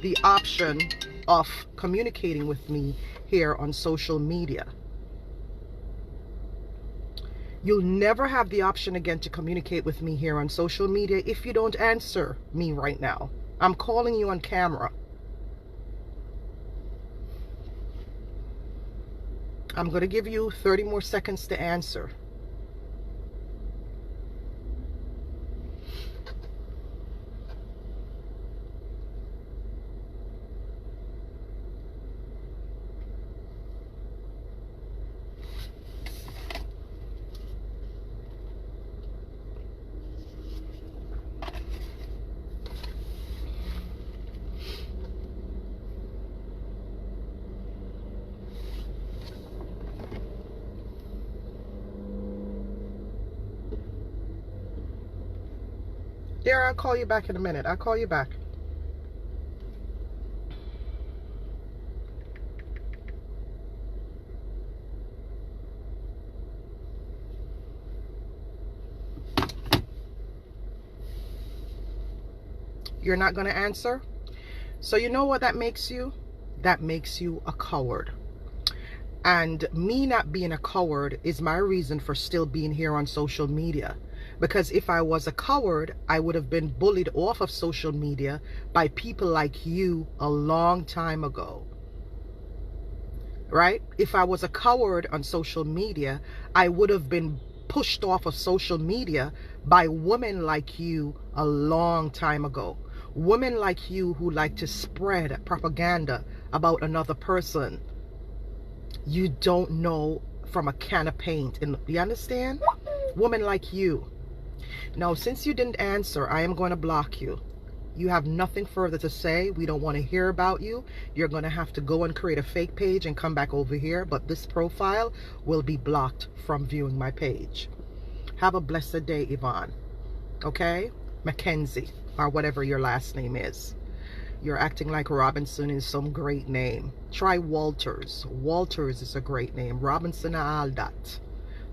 the option of communicating with me here on social media. You'll never have the option again to communicate with me here on social media if you don't answer me right now. I'm calling you on camera. I'm going to give you 30 more seconds to answer. There, I'll call you back in a minute. I'll call you back. You're not going to answer? So you know what that makes you? That makes you a coward. And me not being a coward is my reason for still being here on social media. Because if I was a coward, I would have been bullied off of social media by people like you a long time ago. Right? If I was a coward on social media, I would have been pushed off of social media by women like you a long time ago. Women like you who like to spread propaganda about another person. You don't know from a can of paint. You understand? Women like you. Now, since you didn't answer, I am going to block you. You have nothing further to say. We don't want to hear about you. You're going to have to go and create a fake page and come back over here. But this profile will be blocked from viewing my page. Have a blessed day, Yvonne. Okay? Mackenzie, or whatever your last name is. You're acting like Robinson is some great name. Try Walters. Walters is a great name. Robinson and all that.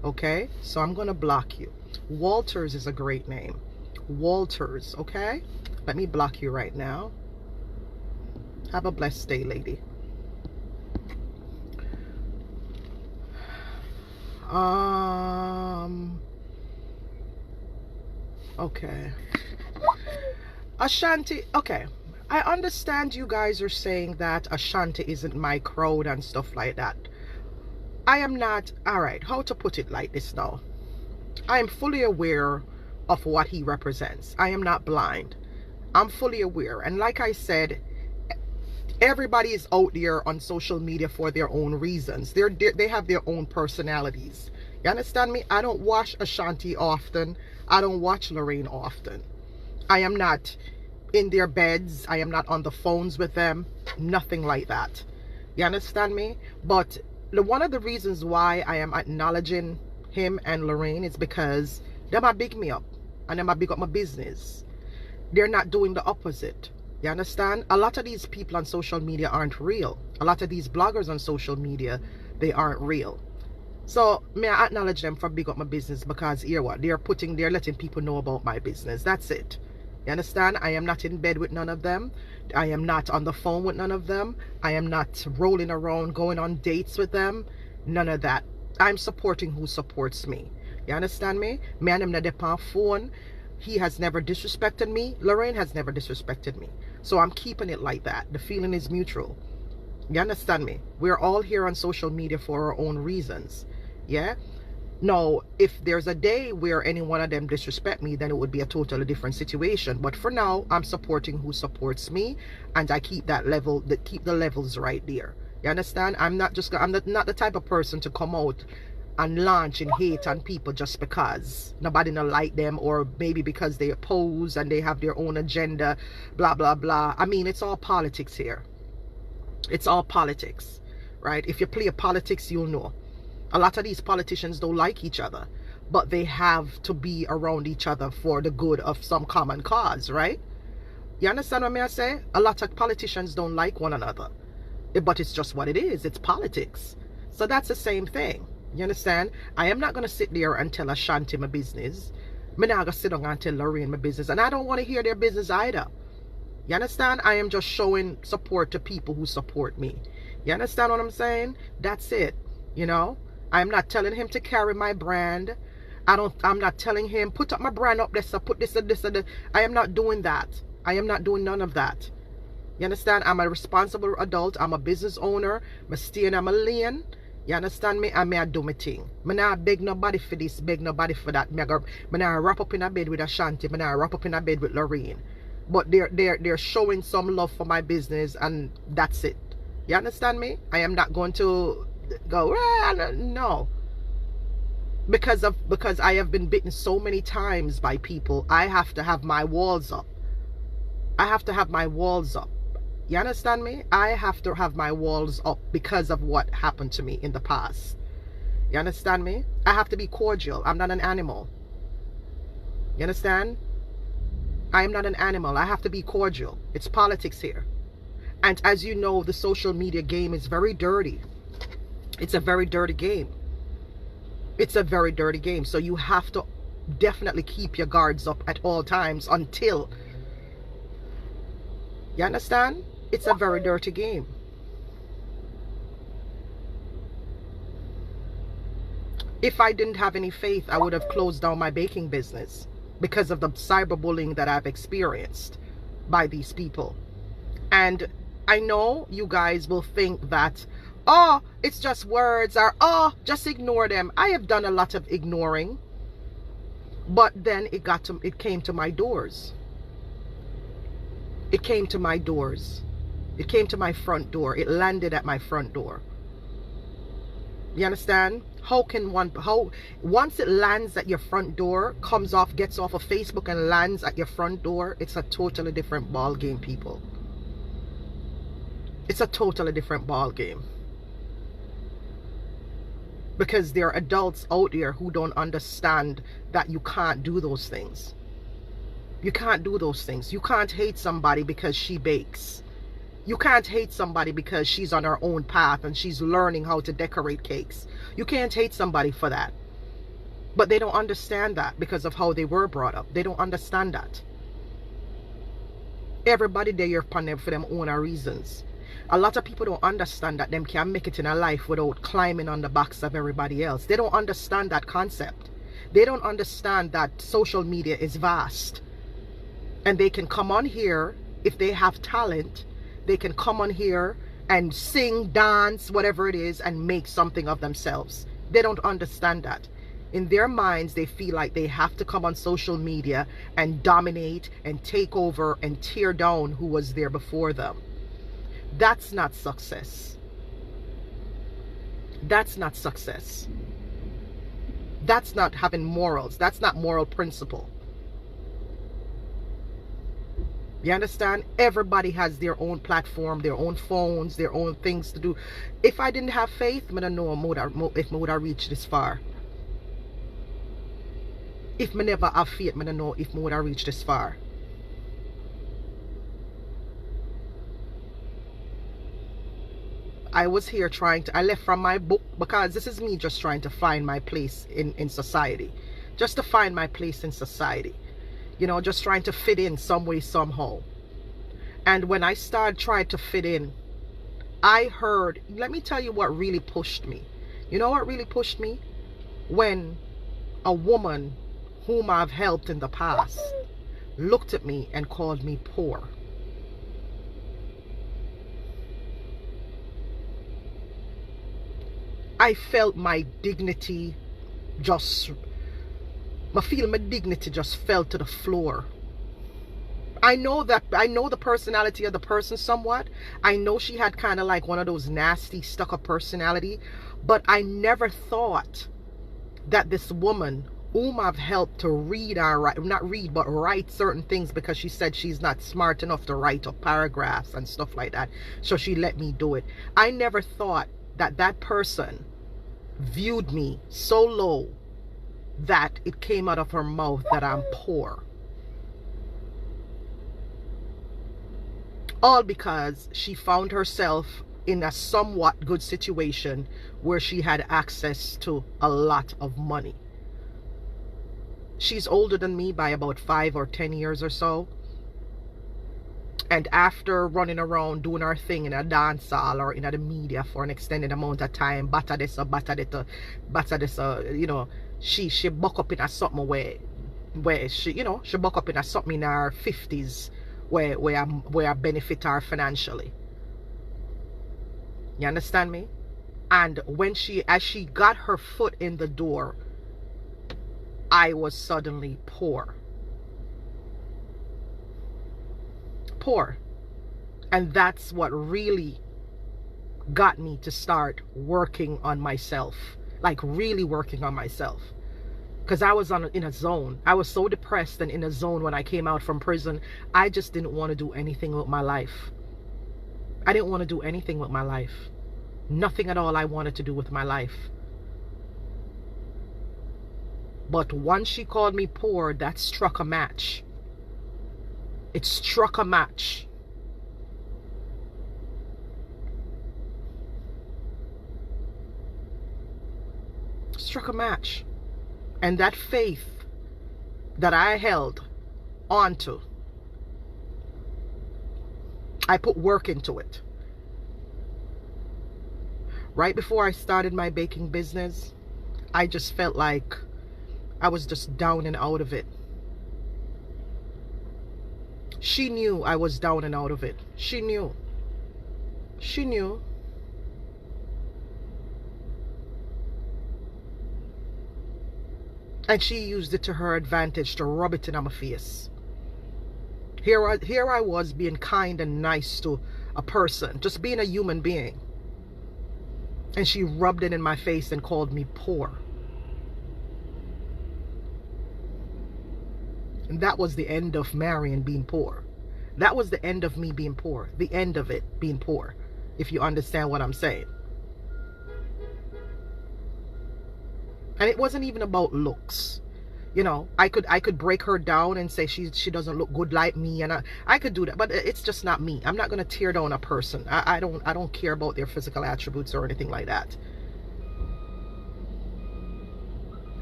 Okay? So I'm going to block you. Walters is a great name. Walters, okay? Let me block you right now. Have a blessed day, lady. Okay. Ashanti, okay. I understand you guys are saying that Ashanti isn't my crowd and stuff like that. I am not, alright, how to put it like this now? I am fully aware of what he represents. I am not blind. I'm fully aware. And like I said, everybody is out there on social media for their own reasons. They have their own personalities. You understand me? I don't watch Ashanti often. I don't watch Lorraine often. I am not in their beds. I am not on the phones with them. Nothing like that. You understand me? But one of the reasons why I am acknowledging him and Lorraine is because them a big me up and them a big up my business. They're not doing the opposite. You understand? A lot of these people on social media aren't real. A lot of these bloggers on social media, they aren't real. So may I acknowledge them for big up my business, because here what they're letting people know about my business. That's it. You understand? I am not in bed with none of them. I am not on the phone with none of them. I am not rolling around going on dates with them. None of that. I'm supporting who supports me. You understand me? Me and him not on phone. He has never disrespected me. Lorraine has never disrespected me. So I'm keeping it like that. The feeling is mutual. You understand me? We're all here on social media for our own reasons. Yeah? Now, if there's a day where any one of them disrespect me, then it would be a totally different situation. But for now, I'm supporting who supports me, and I keep that level, keep the levels right there. You understand? I'm not the type of person to come out and launch and hate on people just because nobody don't like them, or maybe because they oppose and they have their own agenda, blah blah blah. I mean, it's all politics here. It's all politics, right? If you play politics, you'll know. A lot of these politicians don't like each other, but they have to be around each other for the good of some common cause, right? You understand what I say? A lot of politicians don't like one another, but it's just what it is. It's politics. So that's the same thing. You understand? I am not going to sit there and tell Ashanti my business. I'm not going to sit down and tell Lorraine my business. And I don't want to hear their business either. You understand? I am just showing support to people who support me. You understand what I'm saying? That's it. You know, I'm not telling him to carry my brand. I'm not telling him put up my brand up this, put this and this and this. I am not doing that. I am not doing none of that. You understand? I'm a responsible adult. I'm a business owner. I'm staying in my lane. You understand me? I may do my thing. I not beg nobody for this, beg nobody for that. I not wrap up in a bed with Ashanti. I not wrap up in a bed with Lorraine. But they're showing some love for my business, and that's it. You understand me? I am not going to go no. Because I have been bitten so many times by people, I have to have my walls up. I have to have my walls up. You understand me? I have to have my walls up because of what happened to me in the past. You understand me? I have to be cordial. I'm not an animal. You understand? I am not an animal. I have to be cordial. It's politics here. And as you know, the social media game is very dirty. It's a very dirty game. It's a very dirty game. So you have to definitely keep your guards up at all times until... You understand? It's a very dirty game. If I didn't have any faith, I would have closed down my baking business because of the cyberbullying that I've experienced by these people. And I know you guys will think that, oh, it's just words, or oh, just ignore them. I have done a lot of ignoring, but then it came to my doors. It came to my doors. It came to my front door. It landed at my front door. You understand? Once it lands at your front door, gets off of Facebook and lands at your front door, it's a totally different ball game, people. It's a totally different ball game. Because there are adults out there who don't understand that you can't do those things. You can't do those things. You can't hate somebody because she bakes. You can't hate somebody because she's on her own path and she's learning how to decorate cakes. You can't hate somebody for that. But they don't understand that because of how they were brought up. They don't understand that. Everybody there for them own reasons. A lot of people don't understand that them can make it in a life without climbing on the backs of everybody else. They don't understand that concept. They don't understand that social media is vast. And they can come on here, if they have talent, they can come on here and sing, dance, whatever it is, and make something of themselves. They don't understand that. In their minds, they feel like they have to come on social media and dominate and take over and tear down who was there before them. That's not success. That's not success. That's not having morals. That's not moral principle. You understand? Everybody has their own platform, their own phones, their own things to do. If I didn't have faith, I don't know if I would have reached this far. If I never have faith, I don't know if I would have reached this far. I was here I left from my book because this is me just trying to find my place in society. Just to find my place in society. You know, just trying to fit in some way, somehow. And when I started trying to fit in, I heard, let me tell you what really pushed me. You know what really pushed me? When a woman whom I've helped in the past looked at me and called me poor. I felt my dignity my dignity just fell to the floor. I know the personality of the person somewhat. I know she had kind of like one of those nasty stuck-up personality, but I never thought that this woman whom I've helped to read or write, not read, but write certain things because she said she's not smart enough to write up paragraphs and stuff like that, so she let me do it. I never thought that that person viewed me so low that it came out of her mouth that I'm poor. All because she found herself in a somewhat good situation where she had access to a lot of money. She's older than me by about 5 or 10 years or so. And after running around doing her thing in a dance hall or in the media for an extended amount of time, batter this, you know, she buck up in a something where she, you know, she buck up in a something in her 50s where I benefit her financially. You understand me? And when as she got her foot in the door, I was suddenly poor. Poor. And that's what really got me to start working on myself, like really working on myself, because I was in a zone. I was so depressed and in a zone when I came out from prison. I just didn't want to do anything with my life. I didn't want to do anything with my life. Nothing at all I wanted to do with my life. But once she called me poor, that struck a match. It struck a match. Struck a match. And that faith that I held onto, I put work into it. Right before I started my baking business, I just felt like I was just down and out of it. She knew I was down and out of it. She knew. She knew. And she used it to her advantage to rub it in my face. Here I was being kind and nice to a person, just being a human being. And she rubbed it in my face and called me poor. And that was the end of Marion being poor. That was the end of me being poor. The end of it being poor, if you understand what I'm saying. And it wasn't even about looks. You know, I could break her down and say she doesn't look good like me, and I could do that, but it's just not me. I'm not going to tear down a person. I don't care about their physical attributes or anything like that.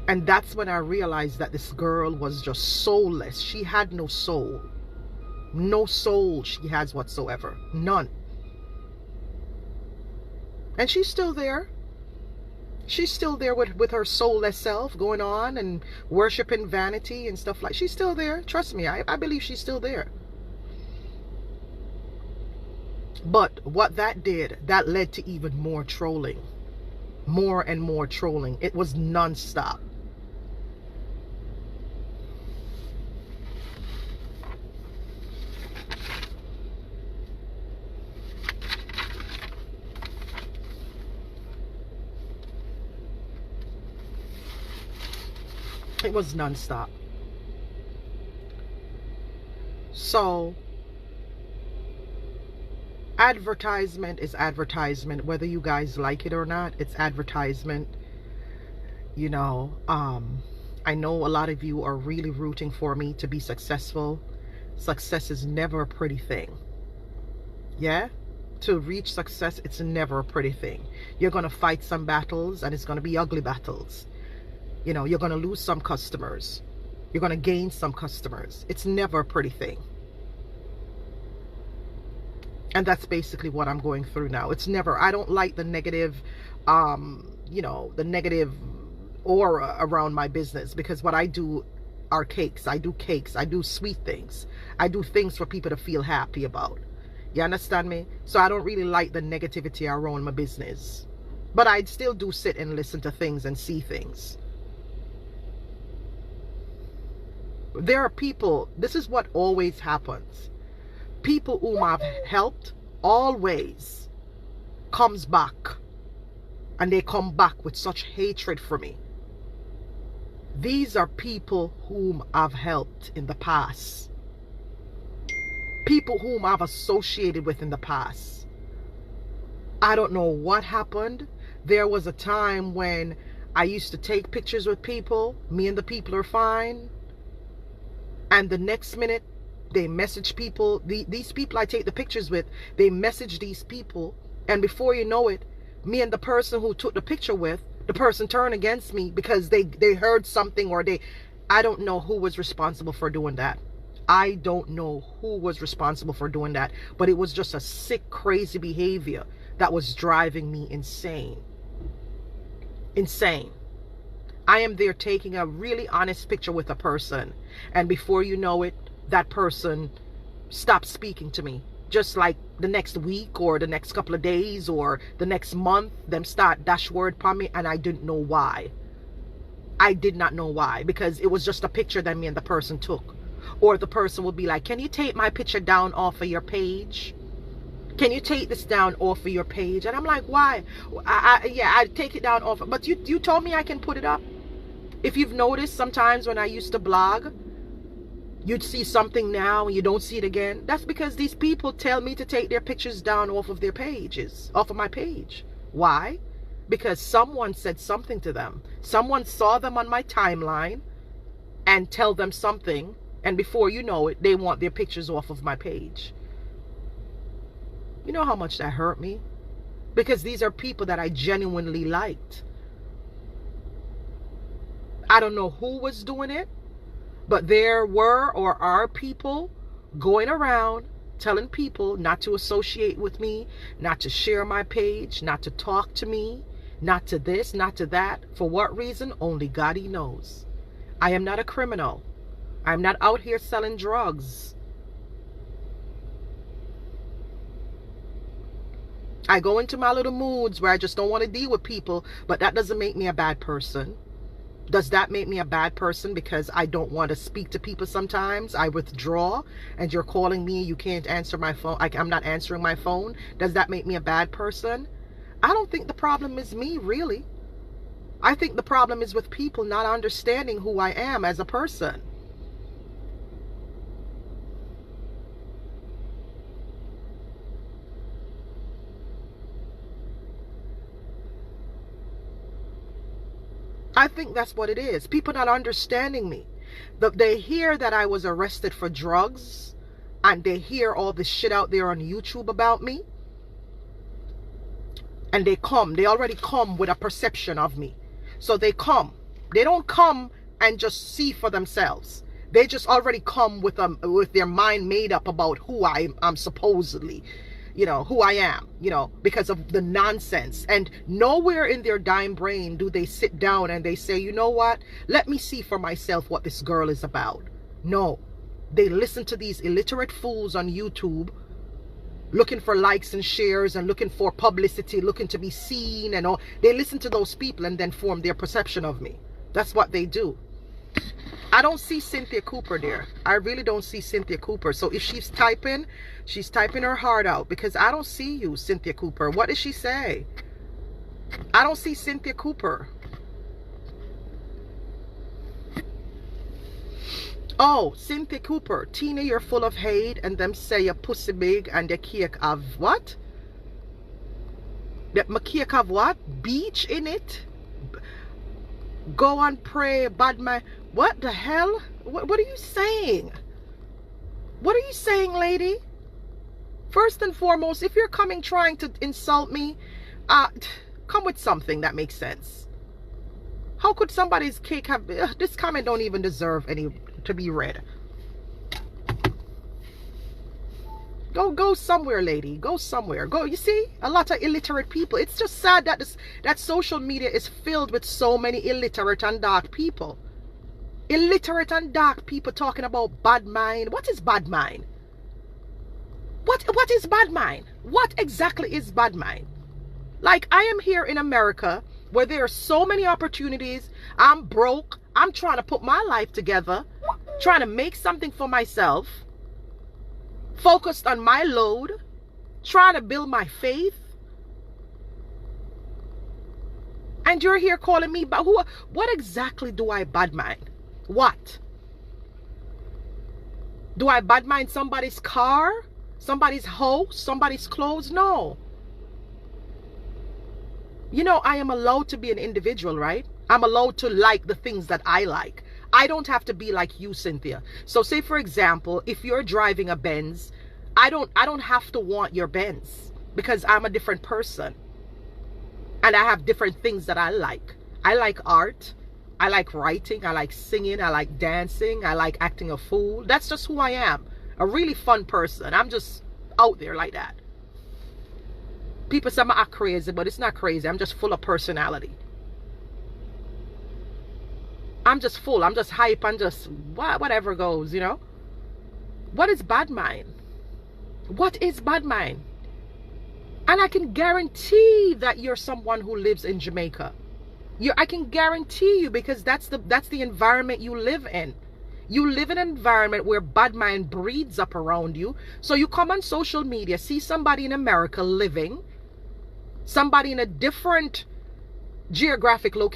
And that's when I realized that this girl was just soulless. She had no soul. No soul she has whatsoever. None. And she's still there. She's still there with her soulless self going on and worshiping vanity and stuff like. She's still there. Trust me, I believe she's still there. But what that did, that led to even more trolling. More and more trolling. It was non-stop. It was non-stop. So advertisement is advertisement, whether you guys like it or not. It's advertisement. You know, I know a lot of you are really rooting for me to be successful. Success is never a pretty thing. Yeah? To reach success, it's never a pretty thing. You're going to fight some battles, and it's going to be ugly battles. You know, you're going to lose some customers. You're going to gain some customers. It's never a pretty thing. And that's basically what I'm going through now. It's never, I don't like the negative, you know, the negative aura around my business, because what I do are cakes. I do cakes. I do sweet things. I do things for people to feel happy about. You understand me? So I don't really like the negativity around my business. But I still do sit and listen to things and see things. There are people, this is what always happens. People whom I've helped always comes back. And they come back with such hatred for me. These are people whom I've helped in the past. People whom I've associated with in the past. I don't know what happened. There was a time when I used to take pictures with people. Me and the people are fine. And the next minute, they message people. These people I take the pictures with, they message these people. And before you know it, me and the person who took the picture with, the person turned against me because they heard something, or I don't know who was responsible for doing that. I don't know who was responsible for doing that, but it was just a sick, crazy behavior that was driving me insane. Insane. I am there taking a really honest picture with a person, and before you know it, that person stops speaking to me. Just like the next week or the next couple of days or the next month, them start dash word upon me, and I didn't know why. I did not know why, because it was just a picture that me and the person took. Or the person would be like, can you take my picture down off of your page? Can you take this down off of your page? And I'm like, why? Yeah, I take it down off. But you told me I can put it up. If you've noticed, sometimes when I used to blog, you'd see something now and you don't see it again. That's because these people tell me to take their pictures down off of their pages, off of my page. Why? Because someone said something to them. Someone saw them on my timeline and tell them something, and before you know it, they want their pictures off of my page. You know how much that hurt me? Because these are people that I genuinely liked. I don't know who was doing it, but there were or are people going around telling people not to associate with me, not to share my page, not to talk to me, not to this, not to that. For what reason? Only God knows. I am not a criminal. I'm not out here selling drugs. I go into my little moods where I just don't want to deal with people, but that doesn't make me a bad person. Does that make me a bad person because I don't want to speak to people sometimes? I withdraw and you're calling me, you can't answer my phone. I'm not answering my phone. Does that make me a bad person? I don't think the problem is me, really. I think the problem is with people not understanding who I am as a person. I think that's what it is. People not understanding me. They hear that I was arrested for drugs, and they hear all this shit out there on YouTube about me. And they already come with a perception of me. So they come. They don't come and just see for themselves. They just already come with their mind made up about who I'm supposedly, who I am, because of the nonsense. And nowhere in their dime brain do they sit down and they say, you know what? Let me see for myself what this girl is about. No. They listen to these illiterate fools on YouTube, looking for likes and shares and looking for publicity, looking to be seen and all. They listen to those people and then form their perception of me. That's what they do. I don't see Cynthia Cooper there. I really don't see Cynthia Cooper. So if she's typing her heart out, because I don't see you, Cynthia Cooper. What does she say? I don't see Cynthia Cooper. Oh, Cynthia Cooper. Tina, you're full of hate, and them say your pussy big and the cake have what? That my cake have what? Beach in it? Go and pray, bad man. What the hell? What are you saying? What are you saying, lady? First and foremost, if you're coming trying to insult me, come with something that makes sense. How could somebody's cake have... this comment don't even deserve to be read. Go somewhere, lady. Go somewhere. Go. You see, a lot of illiterate people. It's just sad that that social media is filled with so many illiterate and dark people. Illiterate and dark people talking about bad mind. What is bad mind? What is bad mind? What exactly is bad mind? Like, I am here in America where there are so many opportunities. I'm broke. I'm trying to put my life together, trying to make something for myself, focused on my load, trying to build my faith. And you're here calling me, but what exactly do I bad mind? What? Do I bad mind somebody's car? Somebody's house? Somebody's clothes? No. I am allowed to be an individual, right? I'm allowed to like the things that I like. I don't have to be like you, Cynthia. So say, for example, if you're driving a Benz, I don't have to want your Benz because I'm a different person. And I have different things that I like. I like art. I like writing, I like singing, I like dancing, I like acting a fool. That's just who I am. A really fun person. I'm just out there like that. People say I'm act crazy, but it's not crazy. I'm just full of personality. I'm just full. I'm just hype and just whatever goes, you know. What is bad mind? What is bad mind? And I can guarantee that you're someone who lives in Jamaica. I can guarantee you, because that's the environment you live in. You live in an environment where bad mind breeds up around you. So you come on social media, see somebody in America living, somebody in a different geographic location,